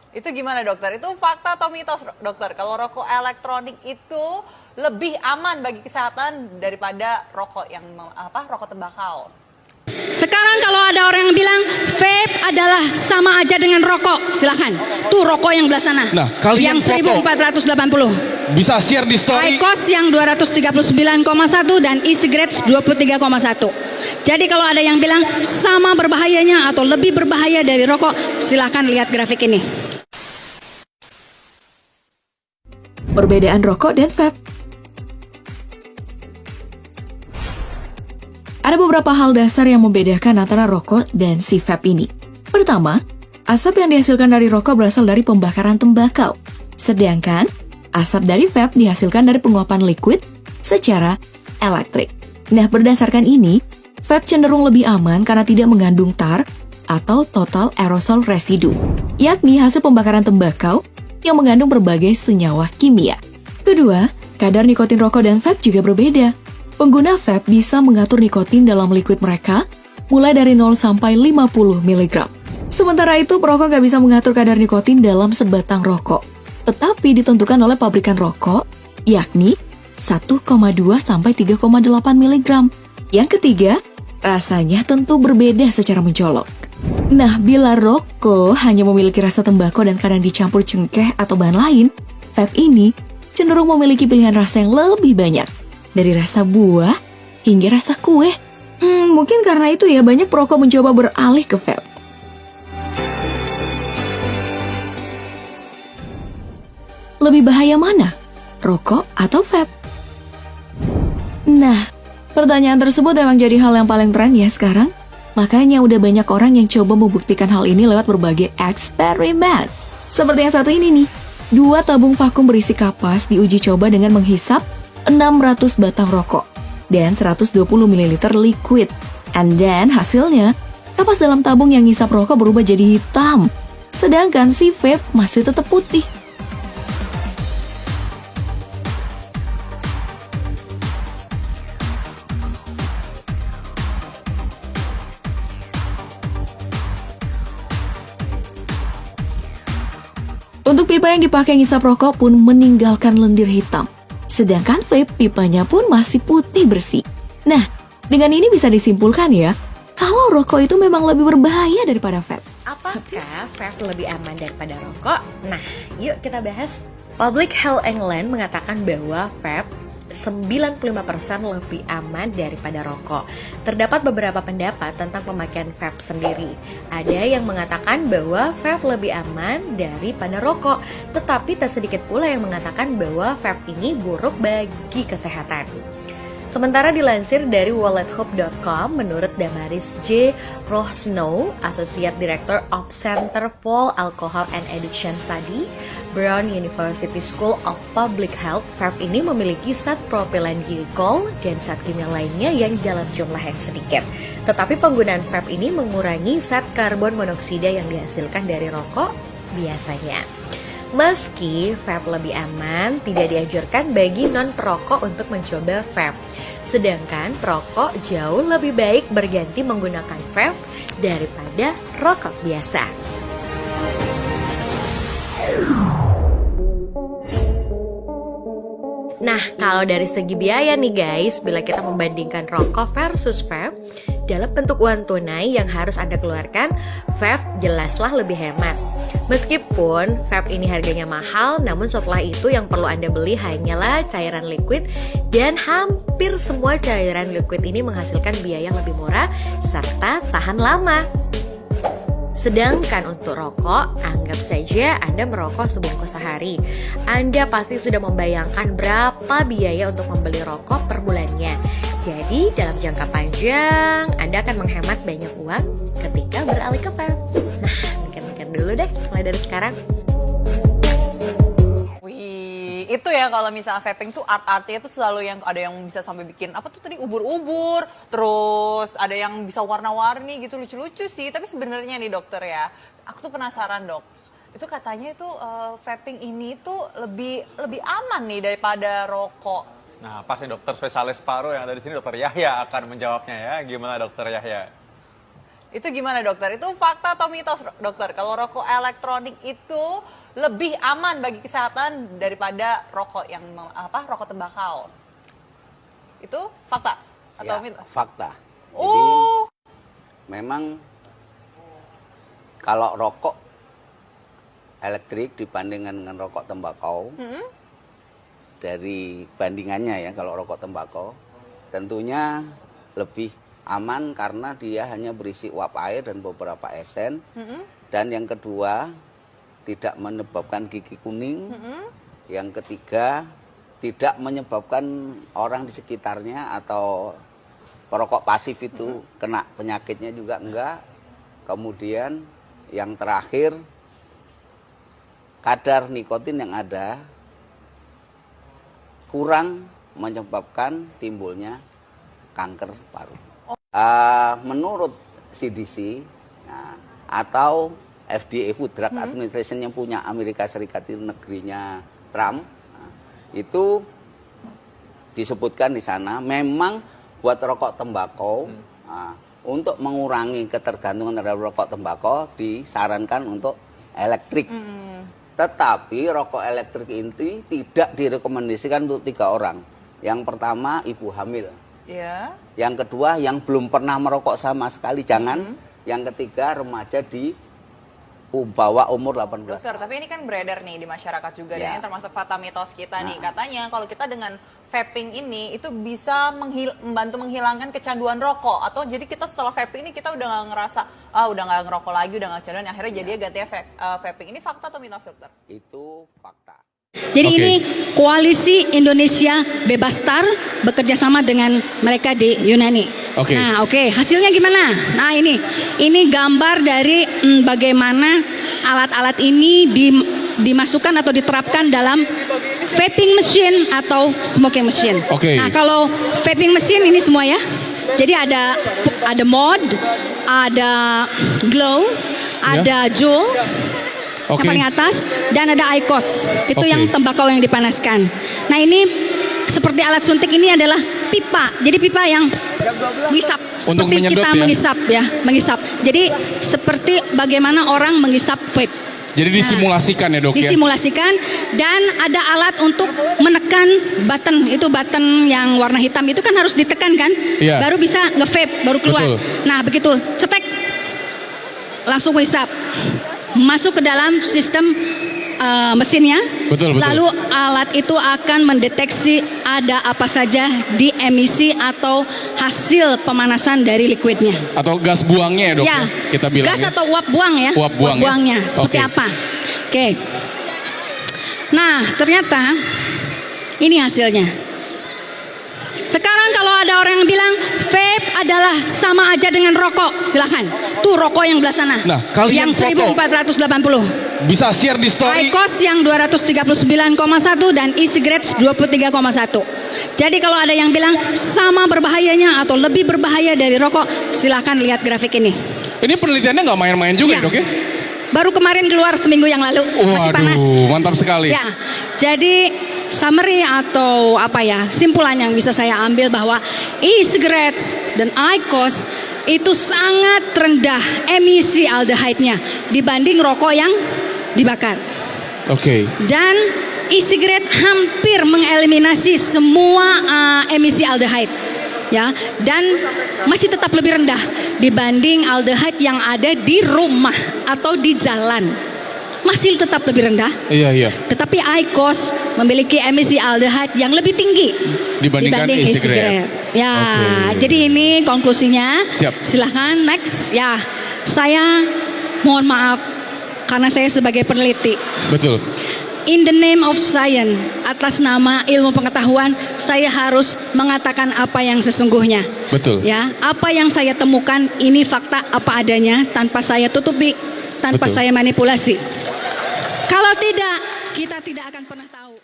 Itu gimana dokter? Itu fakta atau mitos dokter? Kalau rokok elektronik itu lebih aman bagi kesehatan daripada rokok yang rokok tembakau. Sekarang kalau ada orang yang bilang vape adalah sama aja dengan rokok, silahkan. Tuh rokok yang belah sana. Nah, kalian yang 1480. Bisa share di story. IQOS yang 239,1 dan e-cigarettes 23,1. Jadi kalau ada yang bilang sama berbahayanya atau lebih berbahaya dari rokok, silahkan lihat grafik ini. Perbedaan rokok dan vape. Ada beberapa hal dasar yang membedakan antara rokok dan si vape ini. Pertama, asap yang dihasilkan dari rokok berasal dari pembakaran tembakau. Sedangkan, asap dari vape dihasilkan dari penguapan liquid secara elektrik. Nah, berdasarkan ini, vape cenderung lebih aman karena tidak mengandung tar atau total aerosol residue, yakni hasil pembakaran tembakau yang mengandung berbagai senyawa kimia. Kedua, kadar nikotin rokok dan vape juga berbeda. Pengguna vape bisa mengatur nikotin dalam liquid mereka mulai dari 0 sampai 50 mg. Sementara itu, perokok nggak bisa mengatur kadar nikotin dalam sebatang rokok, tetapi ditentukan oleh pabrikan rokok, yakni 1,2 sampai 3,8 mg. Yang ketiga, rasanya tentu berbeda secara mencolok. Nah, bila rokok hanya memiliki rasa tembakau dan kadang dicampur cengkeh atau bahan lain, vape ini cenderung memiliki pilihan rasa yang lebih banyak, dari rasa buah hingga rasa kue. Mungkin karena itu ya banyak perokok mencoba beralih ke vape. Lebih bahaya mana? Rokok atau vape? Nah, pertanyaan tersebut memang jadi hal yang paling tren ya sekarang. Makanya udah banyak orang yang coba membuktikan hal ini lewat berbagai eksperimen. Seperti yang satu ini nih. 2 tabung vakum berisi kapas diuji coba dengan menghisap 600 batang rokok dan 120 ml liquid. And then hasilnya, kapas dalam tabung yang ngisap rokok berubah jadi hitam. Sedangkan si vape masih tetap putih. Untuk pipa yang dipakai ngisap rokok pun meninggalkan lendir hitam. Sedangkan vape pipanya pun masih putih bersih. Nah, dengan ini bisa disimpulkan ya, kalau rokok itu memang lebih berbahaya daripada vape. Apakah vape lebih aman daripada rokok? Nah, yuk kita bahas. Public Health England mengatakan bahwa vape 95% lebih aman daripada rokok. Terdapat beberapa pendapat tentang pemakaian vape sendiri. Ada yang mengatakan bahwa vape lebih aman daripada rokok, tetapi tak sedikit pula yang mengatakan bahwa vape ini buruk bagi kesehatan. Sementara dilansir dari wallethope.com, menurut Damaris J. Rohsnow, Associate Director of Center for Alcohol and Addiction Study, Brown University School of Public Health, vape ini memiliki zat propylen glikol dan zat kimia lainnya yang dalam jumlah yang sedikit. Tetapi penggunaan vape ini mengurangi zat karbon monoksida yang dihasilkan dari rokok biasanya. Meski vape lebih aman, tidak dianjurkan bagi non-perokok untuk mencoba vape. Sedangkan perokok jauh lebih baik berganti menggunakan vape daripada rokok biasa. Nah, kalau dari segi biaya nih guys, bila kita membandingkan rokok versus vape, dalam bentuk uang tunai yang harus Anda keluarkan, vape jelaslah lebih hemat. Meskipun vape ini harganya mahal, namun setelah itu yang perlu Anda beli hanyalah cairan liquid, dan hampir semua cairan liquid ini menghasilkan biaya yang lebih murah serta tahan lama. Sedangkan untuk rokok, anggap saja Anda merokok sebungkus sehari. Anda pasti sudah membayangkan berapa biaya untuk membeli rokok per bulannya. Jadi dalam jangka panjang, Anda akan menghemat banyak uang ketika beralih ke vape. Nah, mikir-mikir dulu deh mulai dari sekarang. Itu ya kalau misalnya vaping tuh art-artnya tuh selalu yang ada yang bisa sampai bikin apa tuh tadi ubur-ubur, terus ada yang bisa warna-warni gitu, lucu-lucu sih. Tapi sebenarnya nih dokter ya, aku tuh penasaran dok. Itu katanya itu vaping ini tuh lebih aman nih daripada rokok. Nah, pasti dokter spesialis paru yang ada di sini, dokter Yahya akan menjawabnya ya. Gimana dokter Yahya? Itu gimana dokter? Itu fakta atau mitos dokter? Kalau rokok elektronik itu lebih aman bagi kesehatan daripada rokok yang rokok tembakau. Itu fakta atau Ya, mitos? fakta. Jadi Oh, memang kalau rokok elektrik dibandingkan dengan rokok tembakau, dari bandingannya ya, kalau rokok tembakau tentunya lebih aman karena dia hanya berisi uap air dan beberapa esen. Dan yang kedua, tidak menyebabkan gigi kuning. Yang ketiga, tidak menyebabkan orang di sekitarnya atau perokok pasif itu kena penyakitnya juga enggak. Kemudian yang terakhir, kadar nikotin yang ada kurang menyebabkan timbulnya kanker paru. Menurut CDC atau FDA Food Drug Administration yang punya Amerika Serikat itu negerinya Trump, itu disebutkan di sana memang buat rokok tembakau untuk mengurangi ketergantungan terhadap rokok tembakau disarankan untuk elektrik. Tetapi rokok elektrik ini tidak direkomendasikan untuk 3 orang. Yang pertama ibu hamil. ya. Yang kedua yang belum pernah merokok sama sekali jangan. Yang ketiga remaja di bawah umur 18 Dokter, tahun. tapi ini kan beredar nih di masyarakat juga, Ya. dan ini termasuk fakta mitos kita nih. Katanya kalau kita dengan vaping ini itu bisa membantu menghilangkan kecanduan rokok, atau jadi kita setelah vaping ini kita udah nggak ngerasa udah nggak ngerokok lagi, udah nggak kecanduan, akhirnya jadinya gantinya vaping. Ini fakta atau mitos dokter? Itu fakta. Jadi Oke. ini Koalisi Indonesia Bebas Tar bekerja sama dengan mereka di Yunani. Oke. Nah, oke, hasilnya gimana? Nah, ini gambar dari bagaimana alat-alat ini dimasukkan atau diterapkan dalam vaping machine atau smoking machine. Oke. Nah, kalau vaping machine ini semua ya. Jadi ada mod, ada glow, ada Juul. Oke. Yang paling atas, dan ada IQOS, itu Oke. yang tembakau yang dipanaskan. Nah, ini seperti alat suntik ini adalah pipa, jadi pipa yang mengisap, Untuk seperti menyedot kita ya? mengisap. Jadi seperti bagaimana orang mengisap vape. Jadi disimulasikan ya dok ya? Disimulasikan, dan ada alat untuk menekan button, itu button yang warna hitam itu kan harus ditekan kan, Iya. baru bisa nge-vape, baru keluar. Betul. Nah, begitu cetek, langsung mengisap. Masuk ke dalam sistem mesinnya, Betul, betul. lalu alat itu akan mendeteksi ada apa saja di emisi atau hasil pemanasan dari liquidnya. Atau gas buangnya ya dok? Ya, Kita bilang gas atau uap buang ya. Uap buang ya? buangnya seperti Oke. apa? Oke. Nah, ternyata ini hasilnya. Sekarang kalau ada orang yang bilang vape adalah sama aja dengan rokok, silakan. Tuh rokok yang belah sana. Nah, kalian yang foto. 1480. Bisa share di story. IQOS yang 239,1 dan e-cigarettes 23,1. Jadi kalau ada yang bilang sama berbahayanya atau lebih berbahaya dari rokok, silakan lihat grafik ini. Ini penelitiannya nggak main-main juga Iya. ya dok ya? Baru kemarin keluar seminggu yang lalu, masih panas. Waduh, mantap sekali. Ya, jadi summary atau simpulan yang bisa saya ambil bahwa e-cigarettes dan IQOS itu sangat rendah emisi aldehyde-nya dibanding rokok yang dibakar. Oke. Dan e-cigarette hampir mengeliminasi semua emisi aldehyde. Ya, dan masih tetap lebih rendah dibanding aldehyde yang ada di rumah atau di jalan. Masih tetap lebih rendah. Iya, iya. Tetapi IQOS memiliki emisi aldehyde yang lebih tinggi Dibandingkan e-cigarette. Ya, Oke. jadi ini konklusinya. Siap. Silahkan next. Ya, saya mohon maaf karena saya sebagai peneliti. Betul. In the name of science, atas nama ilmu pengetahuan, saya harus mengatakan apa yang sesungguhnya. Betul. Ya, apa yang saya temukan ini fakta apa adanya, tanpa saya tutupi, tanpa Betul. saya manipulasi. Kalau tidak, kita tidak akan pernah tahu.